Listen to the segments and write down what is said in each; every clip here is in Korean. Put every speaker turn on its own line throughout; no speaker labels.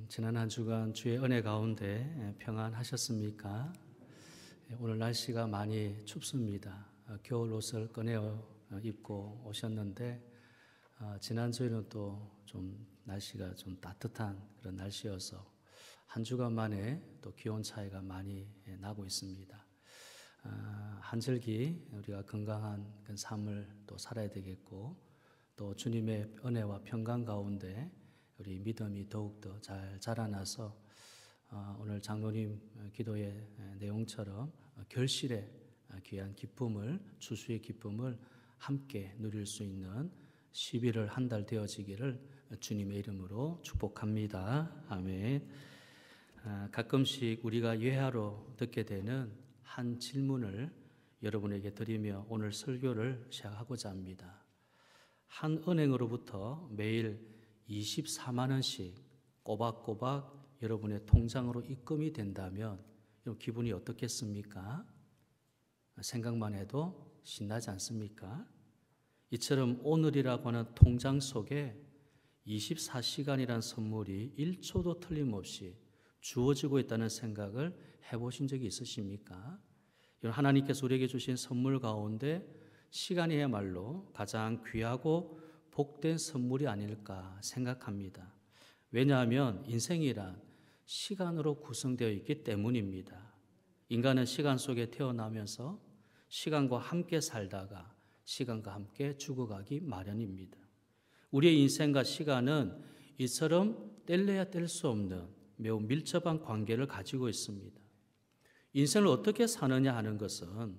지난 한 주간 주의 은혜 가운데 평안하셨습니까? 오늘 날씨가 많이 춥습니다. 겨울 옷을 꺼내어 입고 오셨는데 지난주에는 또 좀 날씨가 좀 따뜻한 그런 날씨여서 한 주간 만에 또 기온 차이가 많이 나고 있습니다. 한절기 우리가 건강한 삶을 또 살아야 되겠고 또 주님의 은혜와 평강 가운데 우리 믿음이 더욱더 잘 자라나서 오늘 장로님 기도의 내용처럼 결실의 귀한 기쁨을, 추수의 기쁨을 함께 누릴 수 있는 11월 한 달 되어지기를 주님의 이름으로 축복합니다. 아멘. 가끔씩 우리가 예하로 듣게 되는 한 질문을 여러분에게 드리며 오늘 설교를 시작하고자 합니다. 한 은행으로부터 매일 24만 원씩 꼬박꼬박 여러분의 통장으로 입금이 된다면 기분이 어떻겠습니까? 생각만 해도 신나지 않습니까? 이처럼 오늘이라고 하는 통장 속에 24시간이란 선물이 1초도 틀림없이 주어지고 있다는 생각을 해보신 적이 있으십니까? 하나님께서 우리에게 주신 선물 가운데 시간이야말로 가장 귀하고 복된 선물이 아닐까 생각합니다. 왜냐하면 인생이란 시간으로 구성되어 있기 때문입니다. 인간은 시간 속에 태어나면서 시간과 함께 살다가 시간과 함께 죽어가기 마련입니다. 우리의 인생과 시간은 이처럼 뗄래야 뗄 수 없는 매우 밀접한 관계를 가지고 있습니다. 인생을 어떻게 사느냐 하는 것은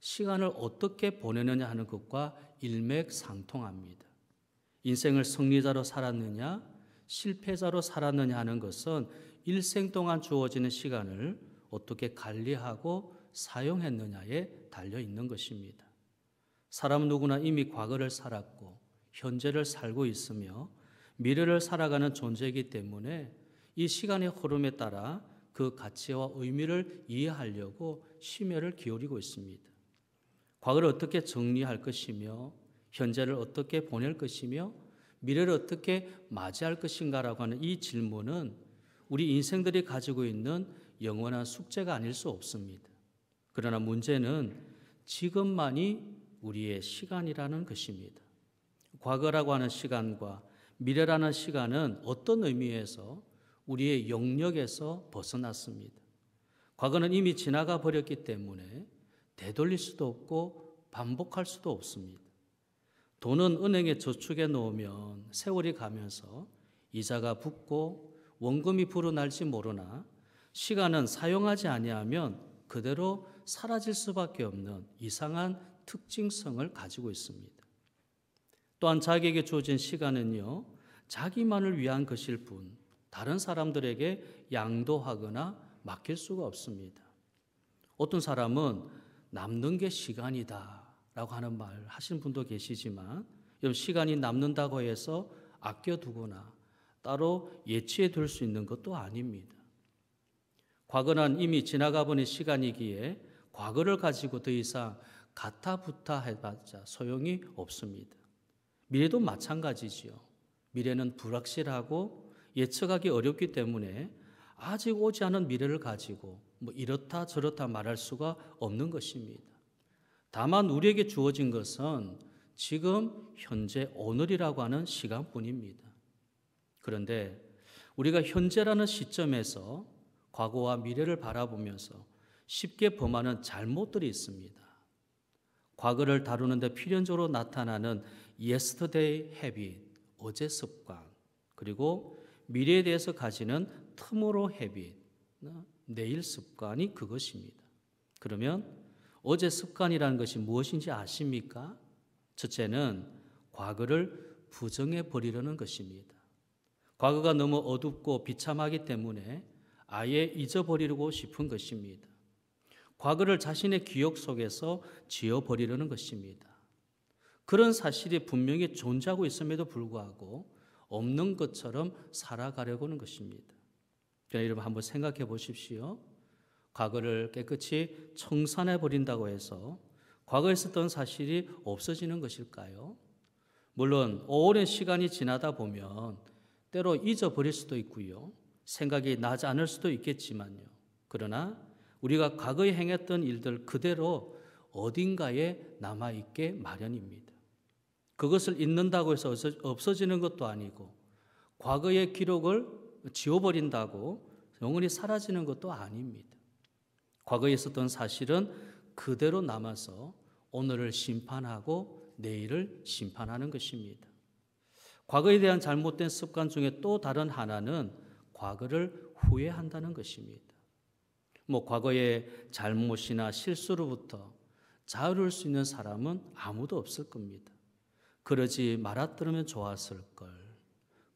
시간을 어떻게 보내느냐 하는 것과 일맥상통합니다. 인생을 승리자로 살았느냐, 실패자로 살았느냐 하는 것은 일생 동안 주어지는 시간을 어떻게 관리하고 사용했느냐에 달려 있는 것입니다. 사람 누구나 이미 과거를 살았고 현재를 살고 있으며 미래를 살아가는 존재이기 때문에 이 시간의 흐름에 따라 그 가치와 의미를 이해하려고 심혈을 기울이고 있습니다. 과거를 어떻게 정리할 것이며 현재를 어떻게 보낼 것이며 미래를 어떻게 맞이할 것인가라고 하는 이 질문은 우리 인생들이 가지고 있는 영원한 숙제가 아닐 수 없습니다. 그러나 문제는 지금만이 우리의 시간이라는 것입니다. 과거라고 하는 시간과 미래라는 시간은 어떤 의미에서 우리의 영역에서 벗어났습니다. 과거는 이미 지나가 버렸기 때문에 되돌릴 수도 없고 반복할 수도 없습니다. 돈은 은행에 저축해 놓으면 세월이 가면서 이자가 붙고 원금이 불어날지 모르나 시간은 사용하지 아니하면 그대로 사라질 수밖에 없는 이상한 특징성을 가지고 있습니다. 또한 자기에게 주어진 시간은요, 자기만을 위한 것일 뿐 다른 사람들에게 양도하거나 맡길 수가 없습니다. 어떤 사람은 남는 게 시간이다 라고 하는 말 하시는 분도 계시지만 시간이 남는다고 해서 아껴두거나 따로 예치해 둘 수 있는 것도 아닙니다. 과거는 이미 지나가 버린 시간이기에 과거를 가지고 더 이상 가타부타 해봤자 소용이 없습니다. 미래도 마찬가지지요. 미래는 불확실하고 예측하기 어렵기 때문에 아직 오지 않은 미래를 가지고 이렇다 저렇다 말할 수가 없는 것입니다. 다만 우리에게 주어진 것은 지금 현재 오늘이라고 하는 시간뿐입니다. 그런데 우리가 현재라는 시점에서 과거와 미래를 바라보면서 쉽게 범하는 잘못들이 있습니다. 과거를 다루는데 필연적으로 나타나는 yesterday habit, 어제 습관, 그리고 미래에 대해서 가지는 tomorrow habit, 내일 습관이 그것입니다. 그러면 어제 습관이라는 것이 무엇인지 아십니까? 첫째는 과거를 부정해 버리려는 것입니다. 과거가 너무 어둡고 비참하기 때문에 아예 잊어버리고 싶은 것입니다. 과거를 자신의 기억 속에서 지워버리려는 것입니다. 그런 사실이 분명히 존재하고 있음에도 불구하고 없는 것처럼 살아가려고 하는 것입니다. 그러나 여러분 한번 생각해 보십시오. 과거를 깨끗이 청산해 버린다고 해서 과거에 있었던 사실이 없어지는 것일까요? 물론 오랜 시간이 지나다 보면 때로 잊어버릴 수도 있고요. 생각이 나지 않을 수도 있겠지만요. 그러나 우리가 과거에 행했던 일들 그대로 어딘가에 남아있게 마련입니다. 그것을 잊는다고 해서 없어지는 것도 아니고 과거의 기록을 지워버린다고 영원히 사라지는 것도 아닙니다. 과거에 있었던 사실은 그대로 남아서 오늘을 심판하고 내일을 심판하는 것입니다. 과거에 대한 잘못된 습관 중에 또 다른 하나는 과거를 후회한다는 것입니다. 과거의 잘못이나 실수로부터 자유로울 수 있는 사람은 아무도 없을 겁니다. 그러지 말았더라면 좋았을 걸.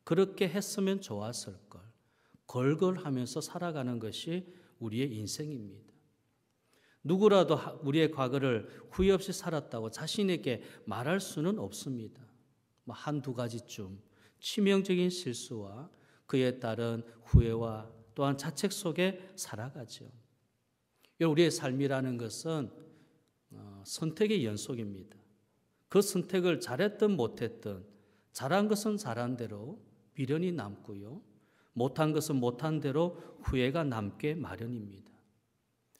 그렇게 했으면 좋았을 걸. 걸걸하면서 살아가는 것이 우리의 인생입니다. 누구라도 우리의 과거를 후회 없이 살았다고 자신에게 말할 수는 없습니다. 한두 가지쯤 치명적인 실수와 그에 따른 후회와 또한 자책 속에 살아가죠. 우리의 삶이라는 것은 선택의 연속입니다. 그 선택을 잘했든 못했든 잘한 것은 잘한 대로 미련이 남고요. 못한 것은 못한 대로 후회가 남게 마련입니다.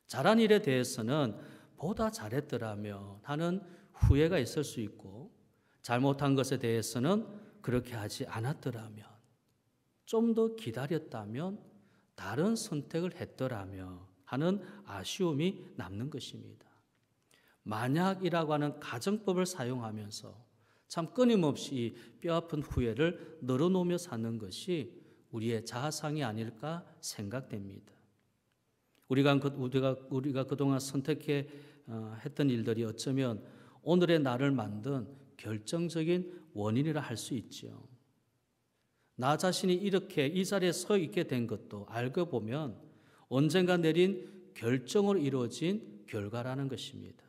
잘한 일에 대해서는 보다 잘했더라면 하는 후회가 있을 수 있고 잘못한 것에 대해서는 그렇게 하지 않았더라면 좀 더 기다렸다면 다른 선택을 했더라면 하는 아쉬움이 남는 것입니다. 만약이라고 하는 가정법을 사용하면서 참 끊임없이 뼈아픈 후회를 늘어놓으며 사는 것이 우리의 자아상이 아닐까 생각됩니다. 우리가 그동안 선택해 했던 일들이 어쩌면 오늘의 나를 만든 결정적인 원인이라 할 수 있죠. 나 자신이 이렇게 이 자리에 서 있게 된 것도 알고 보면 언젠가 내린 결정으로 이루어진 결과라는 것입니다.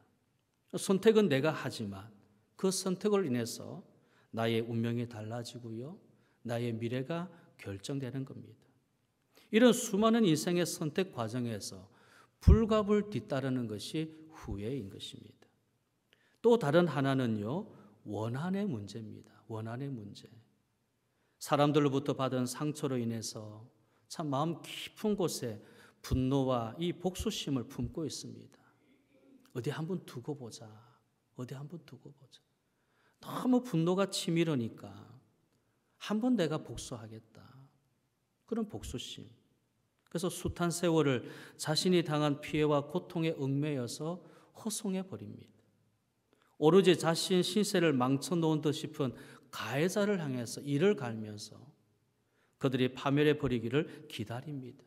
선택은 내가 하지만 그 선택을 인해서 나의 운명이 달라지고요. 나의 미래가 결정되는 겁니다. 이런 수많은 인생의 선택 과정에서 불갑을 뒤따르는 것이 후회인 것입니다. 또 다른 하나는요. 원한의 문제입니다. 원한의 문제. 사람들로부터 받은 상처로 인해서 참 마음 깊은 곳에 분노와 이 복수심을 품고 있습니다. 어디 한번 두고 보자. 어디 한번 두고 보자. 너무 분노가 치밀으니까 한번 내가 복수하겠다. 그런 복수심. 그래서 숱한 세월을 자신이 당한 피해와 고통에 얽매여서 허송해 버립니다. 오로지 자신 신세를 망쳐놓은 듯 싶은 가해자를 향해서 이를 갈면서 그들이 파멸해 버리기를 기다립니다.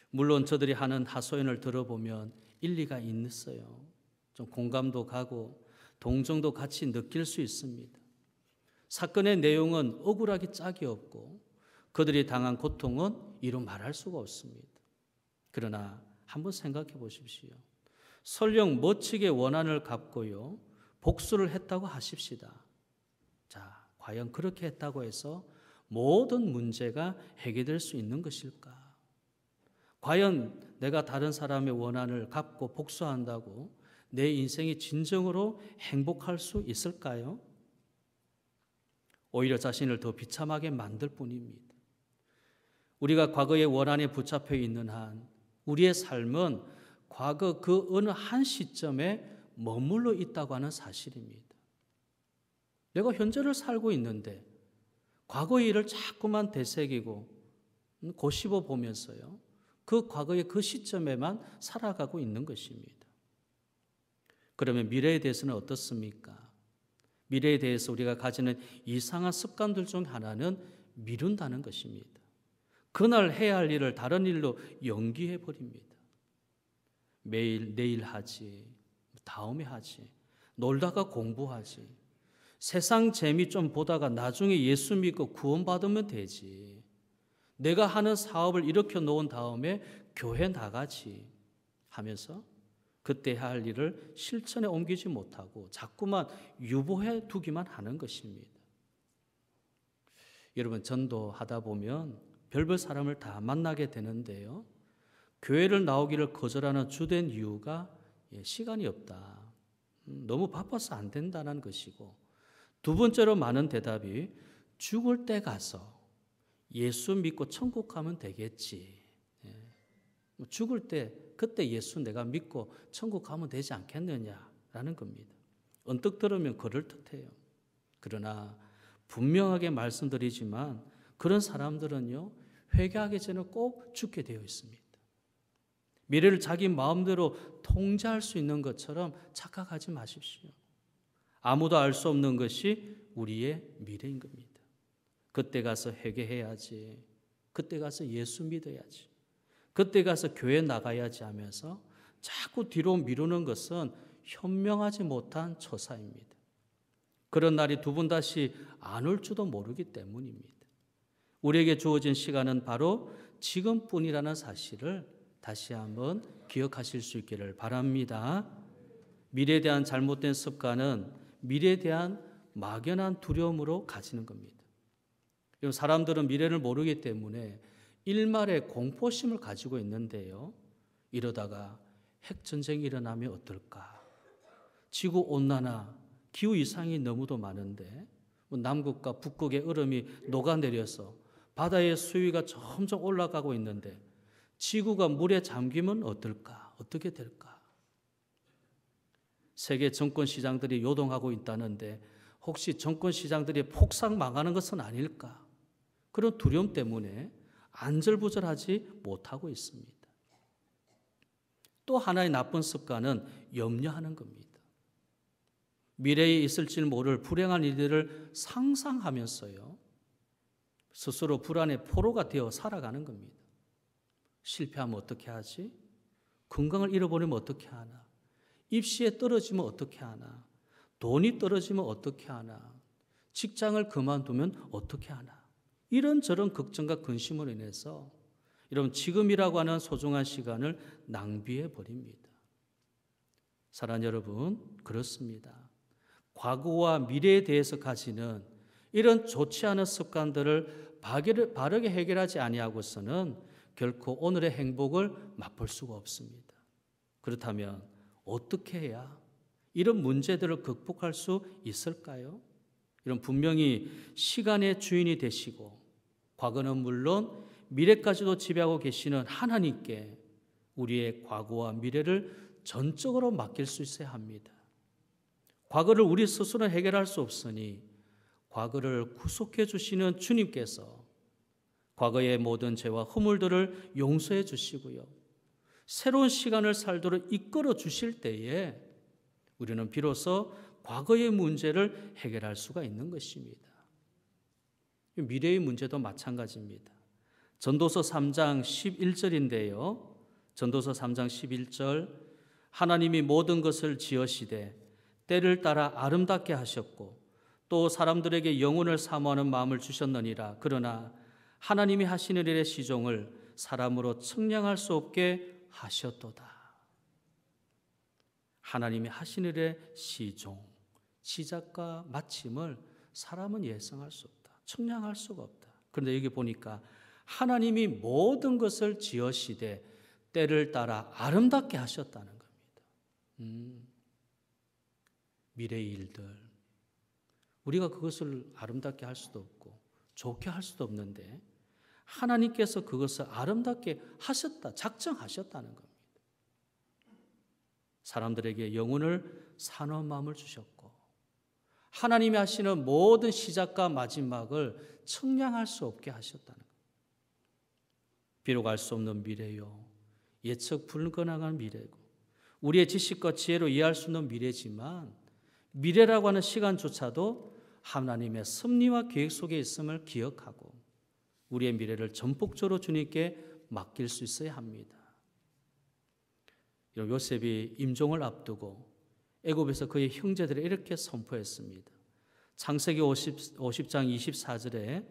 물론 저들이 하는 하소연을 들어보면 일리가 있어요. 좀 공감도 가고 동정도 같이 느낄 수 있습니다. 사건의 내용은 억울하기 짝이 없고 그들이 당한 고통은 이루 말할 수가 없습니다. 그러나 한번 생각해 보십시오. 설령 멋지게 원한을 갚고요. 복수를 했다고 하십시다. 자, 과연 그렇게 했다고 해서 모든 문제가 해결될 수 있는 것일까? 과연 내가 다른 사람의 원한을 갚고 복수한다고 내 인생이 진정으로 행복할 수 있을까요? 오히려 자신을 더 비참하게 만들 뿐입니다. 우리가 과거의 원한에 붙잡혀 있는 한 우리의 삶은 과거 그 어느 한 시점에 머물러 있다고 하는 사실입니다. 내가 현재를 살고 있는데 과거의 일을 자꾸만 되새기고 고씹어 보면서요. 그 과거의 그 시점에만 살아가고 있는 것입니다. 그러면 미래에 대해서는 어떻습니까? 미래에 대해서 우리가 가지는 이상한 습관들 중 하나는 미룬다는 것입니다. 그날 해야 할 일을 다른 일로 연기해 버립니다. 매일 내일 하지, 다음에 하지, 놀다가 공부하지, 세상 재미 좀 보다가 나중에 예수 믿고 구원받으면 되지. 내가 하는 사업을 일으켜 놓은 다음에 교회 나가지 하면서 그때 해야 할 일을 실천에 옮기지 못하고 자꾸만 유보해 두기만 하는 것입니다. 여러분, 전도하다 보면 별별 사람을 다 만나게 되는데요. 교회를 나오기를 거절하는 주된 이유가 시간이 없다. 너무 바빠서 안 된다는 것이고, 두 번째로 많은 대답이 죽을 때 가서 예수 믿고 천국 가면 되겠지. 죽을 때 그때 예수 내가 믿고 천국 가면 되지 않겠느냐라는 겁니다. 언뜻 들으면 그럴듯해요. 그러나 분명하게 말씀드리지만 그런 사람들은요, 회개하기 전에 꼭 죽게 되어 있습니다. 미래를 자기 마음대로 통제할 수 있는 것처럼 착각하지 마십시오. 아무도 알 수 없는 것이 우리의 미래인 겁니다. 그때 가서 회개해야지. 그때 가서 예수 믿어야지. 그때 가서 교회 나가야지 하면서 자꾸 뒤로 미루는 것은 현명하지 못한 처사입니다. 그런 날이 두 번 다시 안 올 줄도 모르기 때문입니다. 우리에게 주어진 시간은 바로 지금뿐이라는 사실을 다시 한번 기억하실 수 있기를 바랍니다. 미래에 대한 잘못된 습관은 미래에 대한 막연한 두려움으로 가지는 겁니다. 사람들은 미래를 모르기 때문에 일말의 공포심을 가지고 있는데요. 이러다가 핵전쟁이 일어나면 어떨까? 지구온난화, 기후이상이 너무도 많은데 남극과 북극의 얼음이 녹아내려서 바다의 수위가 점점 올라가고 있는데 지구가 물에 잠기면 어떨까? 어떻게 될까? 세계 정권 시장들이 요동하고 있다는데 혹시 정권 시장들이 폭삭 망하는 것은 아닐까? 그런 두려움 때문에 안절부절하지 못하고 있습니다. 또 하나의 나쁜 습관은 염려하는 겁니다. 미래에 있을지 모를 불행한 일들을 상상하면서요, 스스로 불안의 포로가 되어 살아가는 겁니다. 실패하면 어떻게 하지? 건강을 잃어버리면 어떻게 하나? 입시에 떨어지면 어떻게 하나? 돈이 떨어지면 어떻게 하나? 직장을 그만두면 어떻게 하나? 이런저런 걱정과 근심으로 인해서 여러분 지금이라고 하는 소중한 시간을 낭비해 버립니다. 사랑하는 여러분, 그렇습니다. 과거와 미래에 대해서 가지는 이런 좋지 않은 습관들을 바르게 해결하지 아니하고서는 결코 오늘의 행복을 맛볼 수가 없습니다. 그렇다면 어떻게 해야 이런 문제들을 극복할 수 있을까요? 이런 분명히 시간의 주인이 되시고 과거는 물론 미래까지도 지배하고 계시는 하나님께 우리의 과거와 미래를 전적으로 맡길 수 있어야 합니다. 과거를 우리 스스로 해결할 수 없으니 과거를 구속해 주시는 주님께서 과거의 모든 죄와 허물들을 용서해 주시고요, 새로운 시간을 살도록 이끌어 주실 때에 우리는 비로소 과거의 문제를 해결할 수가 있는 것입니다. 미래의 문제도 마찬가지입니다. 전도서 3장 11절인데요. 전도서 3장 11절, 하나님이 모든 것을 지으시되 때를 따라 아름답게 하셨고 또 사람들에게 영혼을 사모하는 마음을 주셨느니라. 그러나 하나님이 하시는 일의 시종을 사람으로 측량할 수 없게 하셨도다. 하나님이 하시는 일의 시종, 시작과 마침을 사람은 예상할 수 없다. 측량할 수가 없다. 그런데 여기 보니까 하나님이 모든 것을 지으시되 때를 따라 아름답게 하셨다는 겁니다. 미래의 일들, 우리가 그것을 아름답게 할 수도 없고 좋게 할 수도 없는데 하나님께서 그것을 아름답게 하셨다, 작정하셨다는 겁니다. 사람들에게 영혼을 사놓은 마음을 주셨고 하나님이 하시는 모든 시작과 마지막을 측량할 수 없게 하셨다는 겁니다. 비록 알 수 없는 미래요, 예측 불가능한 미래고 우리의 지식과 지혜로 이해할 수 없는 미래지만 미래라고 하는 시간조차도 하나님의 섭리와 계획 속에 있음을 기억하고 우리의 미래를 전폭적으로 주님께 맡길 수 있어야 합니다. 요셉이 임종을 앞두고 애굽에서 그의 형제들을 이렇게 선포했습니다. 창세기 50장 24절에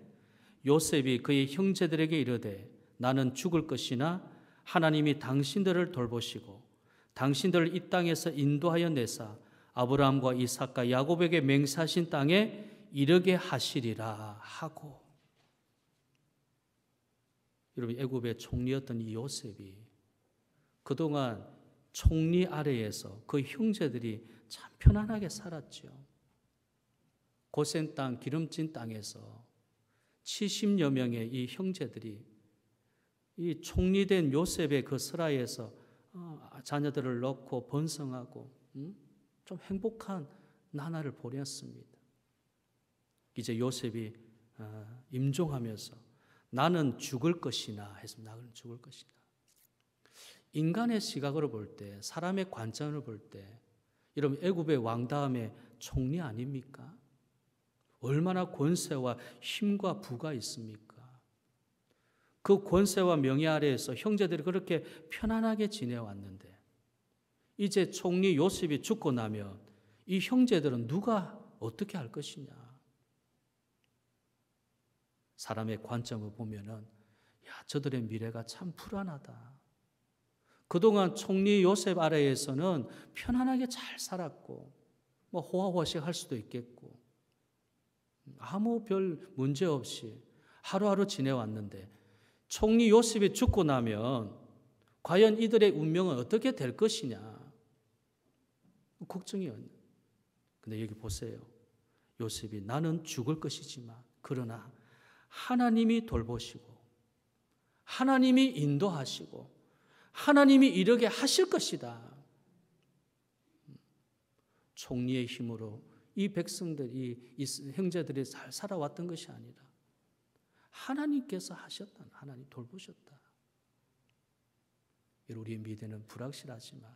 요셉이 그의 형제들에게 이르되 나는 죽을 것이나 하나님이 당신들을 돌보시고 당신들을 이 땅에서 인도하여 내사 아브라함과 이삭과 야곱에게 맹세하신 땅에 이르게 하시리라 하고, 여러분 애굽의 총리였던 이 요셉이 그동안 총리 아래에서 그 형제들이 참 편안하게 살았죠. 고센 땅, 기름진 땅에서 70여 명의 이 형제들이 이 총리된 요셉의 그 스라에서 자녀들을 넣고 번성하고 좀 행복한 나날을 보냈습니다. 이제 요셉이 임종하면서 나는 죽을 것이나 했습니다. 나는 죽을 것이나. 인간의 시각으로 볼 때, 사람의 관점으로 볼 때, 여러분 애굽의 왕 다음에 총리 아닙니까? 얼마나 권세와 힘과 부가 있습니까? 그 권세와 명예 아래에서 형제들이 그렇게 편안하게 지내왔는데 이제 총리 요셉이 죽고 나면 이 형제들은 누가 어떻게 할 것이냐? 사람의 관점을 보면은 저들의 미래가 참 불안하다. 그동안 총리 요셉 아래에서는 편안하게 잘 살았고 호화호식 할 수도 있겠고 아무 별 문제 없이 하루하루 지내왔는데 총리 요셉이 죽고 나면 과연 이들의 운명은 어떻게 될 것이냐 걱정이었는데, 근데 여기 보세요. 요셉이 나는 죽을 것이지만 그러나 하나님이 돌보시고 하나님이 인도하시고 하나님이 이르게 하실 것이다. 총리의 힘으로 이 백성들이, 이 형제들이 잘 살아왔던 것이 아니라 하나님께서 하셨다. 하나님 돌보셨다. 우리의 미래는 불확실하지만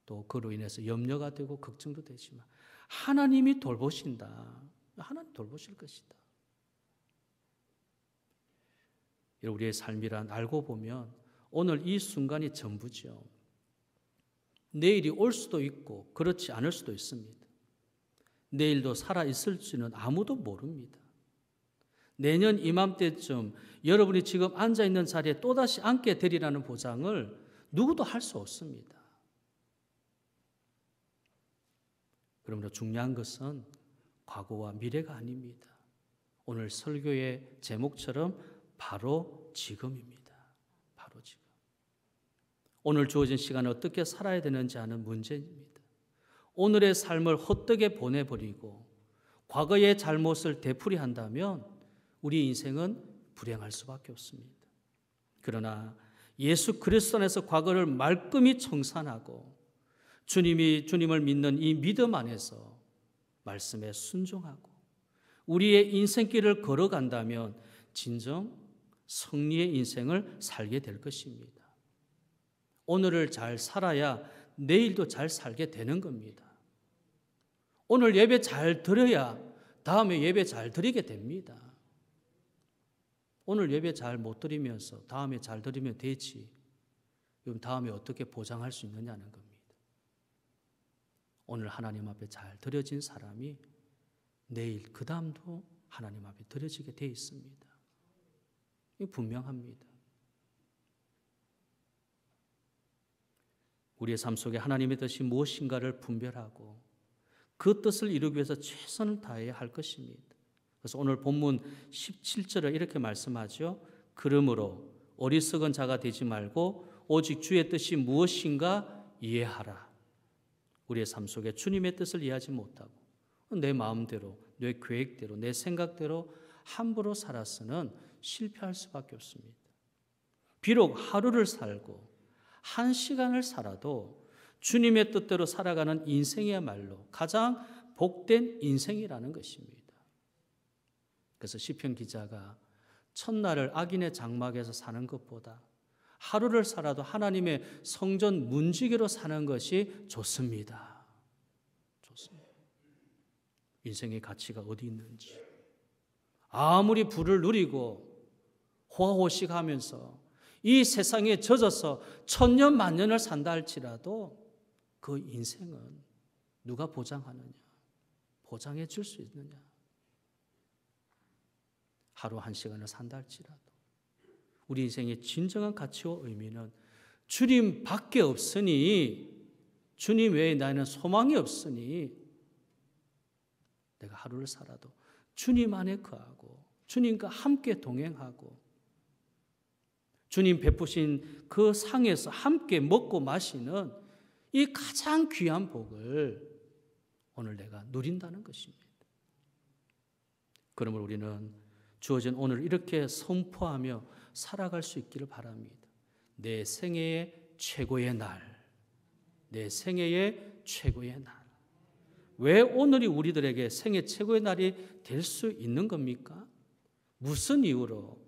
또 그로 인해서 염려가 되고 걱정도 되지만 하나님이 돌보신다. 하나님 돌보실 것이다. 우리의 삶이란 알고 보면 오늘 이 순간이 전부죠. 내일이 올 수도 있고 그렇지 않을 수도 있습니다. 내일도 살아있을지는 아무도 모릅니다. 내년 이맘때쯤 여러분이 지금 앉아있는 자리에 또다시 앉게 되리라는 보장을 누구도 할 수 없습니다. 그러므로 중요한 것은 과거와 미래가 아닙니다. 오늘 설교의 제목처럼 바로 지금입니다. 바로 지금. 오늘 주어진 시간을 어떻게 살아야 되는지 하는 문제입니다. 오늘의 삶을 헛되게 보내버리고 과거의 잘못을 되풀이한다면 우리 인생은 불행할 수밖에 없습니다. 그러나 예수 그리스도 안에서 과거를 말끔히 청산하고 주님을 믿는 이 믿음 안에서 말씀에 순종하고 우리의 인생길을 걸어간다면 진정 승리의 인생을 살게 될 것입니다. 오늘을 잘 살아야 내일도 잘 살게 되는 겁니다. 오늘 예배 잘 드려야 다음에 예배 잘 드리게 됩니다. 오늘 예배 잘 못 드리면서 다음에 잘 드리면 되지. 그럼 다음에 어떻게 보장할 수 있느냐는 겁니다. 오늘 하나님 앞에 잘 드려진 사람이 내일 그 다음도 하나님 앞에 드려지게 돼 있습니다. 이거 분명합니다. 우리의 삶 속에 하나님의 뜻이 무엇인가를 분별하고 그 뜻을 이루기 위해서 최선을 다해야 할 것입니다. 그래서 오늘 본문 17절에 이렇게 말씀하죠. 그러므로 어리석은 자가 되지 말고 오직 주의 뜻이 무엇인가 이해하라. 우리의 삶 속에 주님의 뜻을 이해하지 못하고 내 마음대로, 내 계획대로, 내 생각대로 함부로 살아서는 실패할 수밖에 없습니다. 비록 하루를 살고 한 시간을 살아도 주님의 뜻대로 살아가는 인생이야말로 가장 복된 인생이라는 것입니다. 그래서 시편 기자가 첫날을 악인의 장막에서 사는 것보다 하루를 살아도 하나님의 성전 문지기로 사는 것이 좋습니다. 좋습니다. 인생의 가치가 어디 있는지 아무리 부를 누리고 호화호식하면서 이 세상에 젖어서 천년 만년을 산다 할지라도 그 인생은 누가 보장하느냐? 보장해 줄 수 있느냐? 하루 한 시간을 산다 할지라도 우리 인생의 진정한 가치와 의미는 주님 밖에 없으니, 주님 외에 나에는 소망이 없으니 내가 하루를 살아도 주님 안에 거하고 주님과 함께 동행하고 주님 베푸신 그 상에서 함께 먹고 마시는 이 가장 귀한 복을 오늘 내가 누린다는 것입니다. 그러므로 우리는 주어진 오늘 이렇게 선포하며 살아갈 수 있기를 바랍니다. 내 생애의 최고의 날, 내 생애의 최고의 날. 왜 오늘이 우리들에게 생애 최고의 날이 될 수 있는 겁니까? 무슨 이유로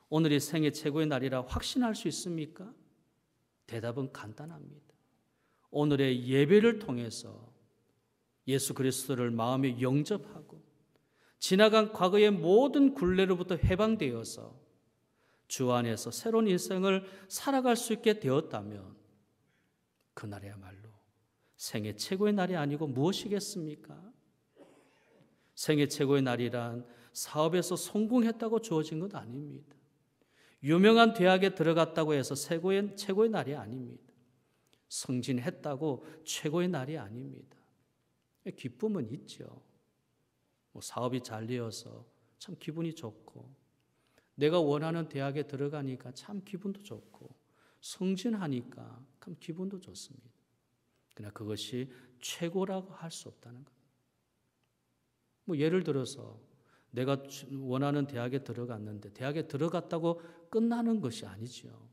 오늘이 생애 최고의 날이라 확신할 수 있습니까? 대답은 간단합니다. 오늘의 예배를 통해서 예수 그리스도를 마음에 영접하고 지나간 과거의 모든 굴레로부터 해방되어서 주 안에서 새로운 인생을 살아갈 수 있게 되었다면 그날이야말로 생애 최고의 날이 아니고 무엇이겠습니까? 생애 최고의 날이란 사업에서 성공했다고 주어진 것 아닙니다. 유명한 대학에 들어갔다고 해서 최고의 날이 아닙니다. 승진했다고 최고의 날이 아닙니다. 기쁨은 있죠. 사업이 잘 되어서 참 기분이 좋고, 내가 원하는 대학에 들어가니까 참 기분도 좋고, 승진하니까 참 기분도 좋습니다. 그러나 그것이 최고라고 할 수 없다는 겁니다. 예를 들어서 내가 원하는 대학에 들어갔는데 대학에 들어갔다고 끝나는 것이 아니죠.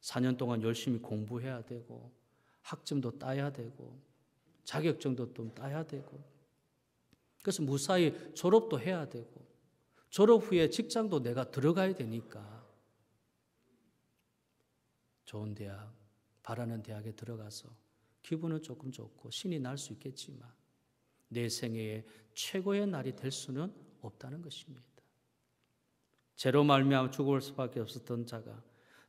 4년 동안 열심히 공부해야 되고 학점도 따야 되고 자격증도 좀 따야 되고, 그래서 무사히 졸업도 해야 되고 졸업 후에 직장도 내가 들어가야 되니까 좋은 대학, 바라는 대학에 들어가서 기분은 조금 좋고 신이 날 수 있겠지만 내 생애의 최고의 날이 될 수는 없다는 것입니다. 죄로 말미암아 죽을 수밖에 없었던 자가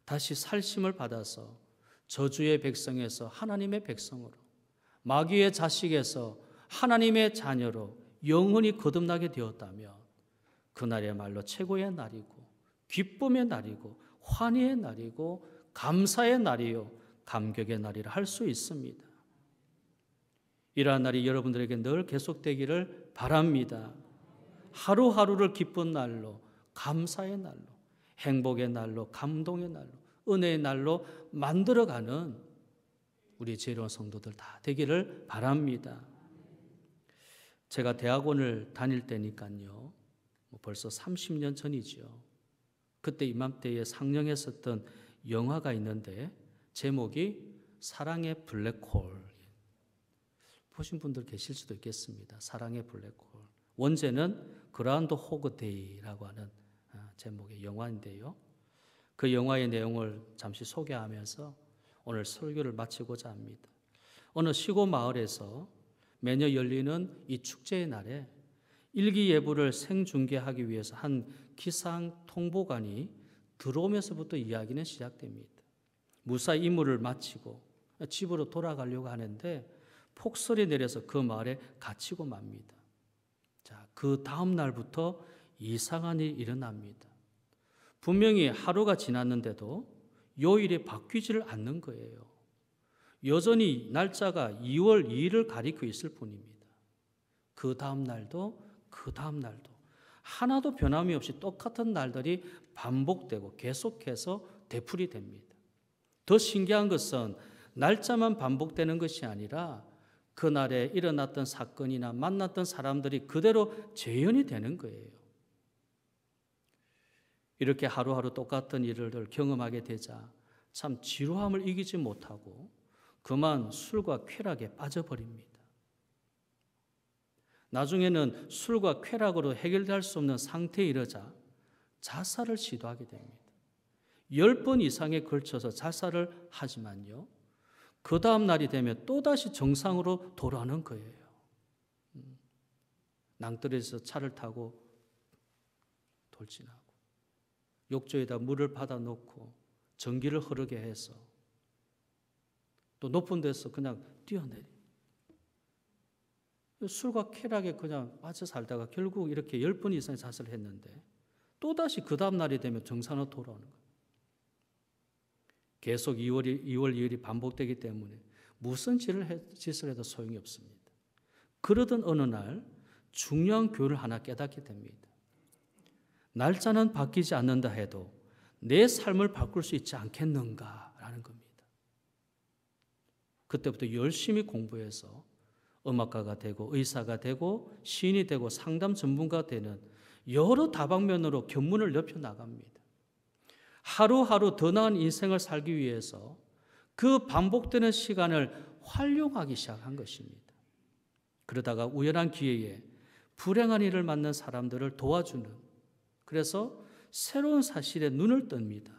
다시 살심을 받아서 저주의 백성에서 하나님의 백성으로, 마귀의 자식에서 하나님의 자녀로 영원히 거듭나게 되었다면 그날이야말로 최고의 날이고 기쁨의 날이고 환희의 날이고 감사의 날이요 감격의 날이라 할 수 있습니다. 이러한 날이 여러분들에게 늘 계속되기를 바랍니다. 하루하루를 기쁜 날로, 감사의 날로, 행복의 날로, 감동의 날로, 은혜의 날로 만들어가는 우리 지혜로운 성도들 다 되기를 바랍니다. 제가 대학원을 다닐 때니까요, 벌써 30년 전이죠. 그때 이맘때에 상영했었던 영화가 있는데 제목이 사랑의 블랙홀. 보신 분들 계실 수도 있겠습니다. 사랑의 블랙홀. 원제는 그라운드 호그 데이라고 하는 제목의 영화인데요. 그 영화의 내용을 잠시 소개하면서 오늘 설교를 마치고자 합니다. 어느 시골 마을에서 매년 열리는 이 축제의 날에 일기예보를 생중계하기 위해서 한 기상 통보관이 들어오면서부터 이야기는 시작됩니다. 무사히 임무를 마치고 집으로 돌아가려고 하는데 폭설이 내려서 그 마을에 갇히고 맙니다. 자, 그 다음 날부터 이상한 일이 일어납니다. 분명히 하루가 지났는데도 요일이 바뀌지를 않는 거예요. 여전히 날짜가 2월 2일을 가리키고 있을 뿐입니다. 그 다음 날도 하나도 변함이 없이 똑같은 날들이 반복되고 계속해서 되풀이 됩니다. 더 신기한 것은 날짜만 반복되는 것이 아니라 그날에 일어났던 사건이나 만났던 사람들이 그대로 재현이 되는 거예요. 이렇게 하루하루 똑같은 일을 경험하게 되자 참 지루함을 이기지 못하고 그만 술과 쾌락에 빠져버립니다. 나중에는 술과 쾌락으로 해결될 수 없는 상태에 이르자 자살을 시도하게 됩니다. 10번 이상에 걸쳐서 자살을 하지만요, 그 다음 날이 되면 또다시 정상으로 돌아오는 거예요. 낭떠러지에서 차를 타고 돌진하고 욕조에다 물을 받아 놓고 전기를 흐르게 해서 또 높은 데서 그냥 뛰어내리. 술과 쾌락에 그냥 빠져 살다가 결국 이렇게 10번 이상 자살을 했는데 또다시 그 다음 날이 되면 정상으로 돌아오는 거예요. 계속 2월 2일이 반복되기 때문에 무슨 짓을 해도 소용이 없습니다. 그러던 어느 날 중요한 교훈을 하나 깨닫게 됩니다. 날짜는 바뀌지 않는다 해도 내 삶을 바꿀 수 있지 않겠는가라는 겁니다. 그때부터 열심히 공부해서 음악가가 되고 의사가 되고 시인이 되고 상담 전문가가 되는 여러 다방면으로 견문을 넓혀 나갑니다. 하루하루 더 나은 인생을 살기 위해서 그 반복되는 시간을 활용하기 시작한 것입니다. 그러다가 우연한 기회에 불행한 일을 만난 사람들을 도와주는, 그래서 새로운 사실에 눈을 뜹니다.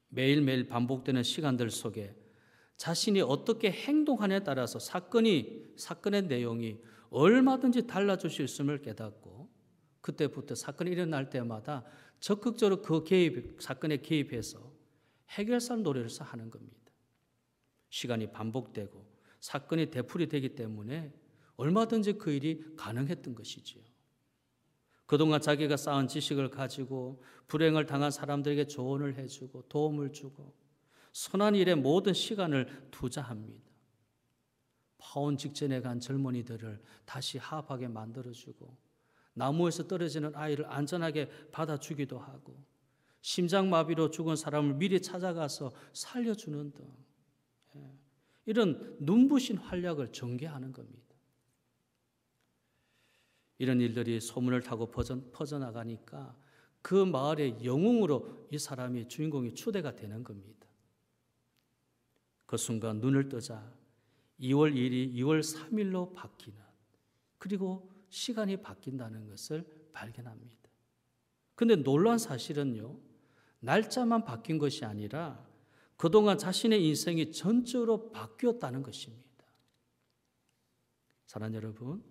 매일매일 반복되는 시간들 속에 자신이 어떻게 행동하냐에 따라서 사건의 내용이 얼마든지 달라질 수 있음을 깨닫고, 그때부터 사건이 일어날 때마다 적극적으로 사건에 개입해서 해결사 노래를 하는 겁니다. 시간이 반복되고 사건이 되풀이 되기 때문에 얼마든지 그 일이 가능했던 것이지요. 그동안 자기가 쌓은 지식을 가지고 불행을 당한 사람들에게 조언을 해주고 도움을 주고 선한 일에 모든 시간을 투자합니다. 파혼 직전에 간 젊은이들을 다시 화합하게 만들어주고, 나무에서 떨어지는 아이를 안전하게 받아주기도 하고, 심장마비로 죽은 사람을 미리 찾아가서 살려주는 등 이런 눈부신 활약을 전개하는 겁니다. 이런 일들이 소문을 타고 퍼져나가니까 그 마을의 영웅으로 이 사람이 주인공이 추대가 되는 겁니다. 그 순간 눈을 뜨자 2월 2일이 2월 3일로 바뀌는, 그리고 시간이 바뀐다는 것을 발견합니다. 그런데 놀라운 사실은요, 날짜만 바뀐 것이 아니라 그동안 자신의 인생이 전적으로 바뀌었다는 것입니다. 사랑하는 여러분,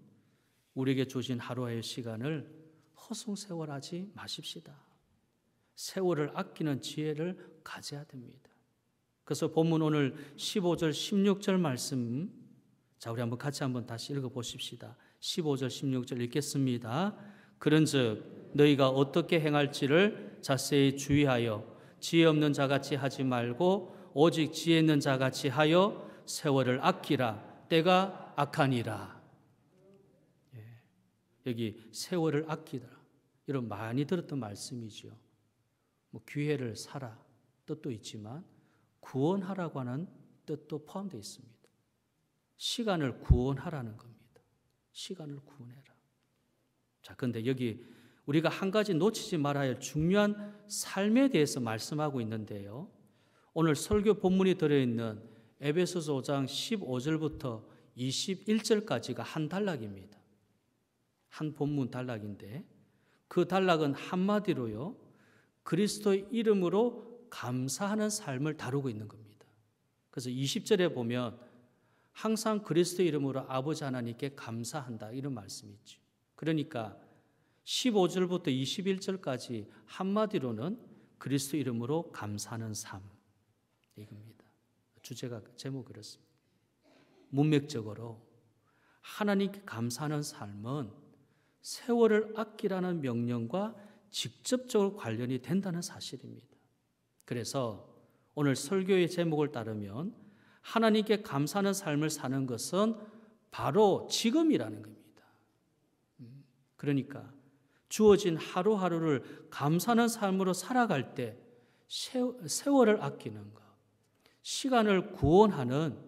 우리에게 주신 하루의 시간을 허송세월하지 마십시다. 세월을 아끼는 지혜를 가져야 됩니다. 그래서 본문 오늘 15절 16절 말씀, 자 우리 같이 다시 읽어보십시다. 15절 16절 읽겠습니다. 그런즉 너희가 어떻게 행할지를 자세히 주의하여 지혜 없는 자같이 하지 말고 오직 지혜 있는 자같이 하여 세월을 아끼라. 때가 악하니라. 여기 세월을 아끼라, 이런 많이 들었던 말씀이죠. 기회를 사라 뜻도 있지만 구원하라고 하는 뜻도 포함되어 있습니다. 시간을 구원하라는 겁니다. 시간을 구원해라. 자, 그런데 여기 우리가 한 가지 놓치지 말아야 할 중요한 삶에 대해서 말씀하고 있는데요. 오늘 설교 본문이 들어있는 에베소서 5장 15절부터 21절까지가 한 단락입니다. 한 본문 단락인데, 그 단락은 한마디로요, 그리스도의 이름으로 감사하는 삶을 다루고 있는 겁니다. 그래서 20절에 보면 항상 그리스도의 이름으로 아버지 하나님께 감사한다, 이런 말씀이 있죠. 그러니까 15절부터 21절까지 한마디로는 그리스도 이름으로 감사하는 삶, 이겁니다. 제목 그렇습니다. 문맥적으로 하나님께 감사하는 삶은 세월을 아끼라는 명령과 직접적으로 관련이 된다는 사실입니다. 그래서 오늘 설교의 제목을 따르면 하나님께 감사하는 삶을 사는 것은 바로 지금이라는 겁니다. 그러니까 주어진 하루하루를 감사하는 삶으로 살아갈 때 세월을 아끼는 것, 시간을 구원하는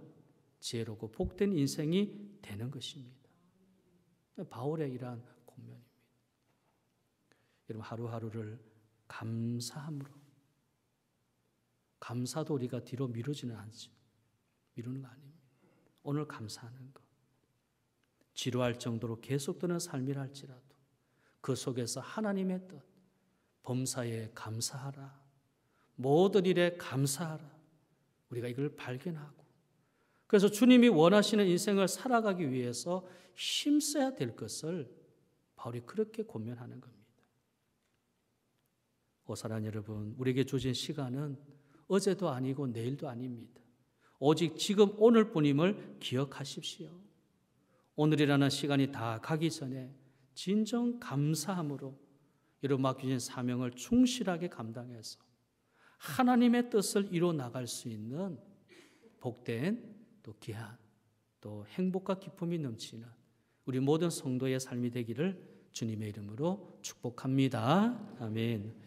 지혜롭고 복된 인생이 되는 것입니다. 바울의 이러한 권면입니다. 여러분, 하루하루를 감사함으로, 감사도 우리가 뒤로 미루지는 않죠. 미루는 거 아닙니다. 오늘 감사하는 것, 지루할 정도로 계속되는 삶이라 할지라도 그 속에서 하나님의 뜻, 범사에 감사하라, 모든 일에 감사하라, 우리가 이걸 발견하고, 그래서 주님이 원하시는 인생을 살아가기 위해서 힘써야 될 것을 바울이 그렇게 권면하는 겁니다. 사랑하는 여러분, 우리에게 주신 시간은 어제도 아니고 내일도 아닙니다. 오직 지금 오늘뿐임을 기억하십시오. 오늘이라는 시간이 다 가기 전에 진정 감사함으로 이런 맡겨진 사명을 충실하게 감당해서 하나님의 뜻을 이루어 나갈 수 있는 복된 또 귀한 또 행복과 기쁨이 넘치는 우리 모든 성도의 삶이 되기를 주님의 이름으로 축복합니다. 아멘.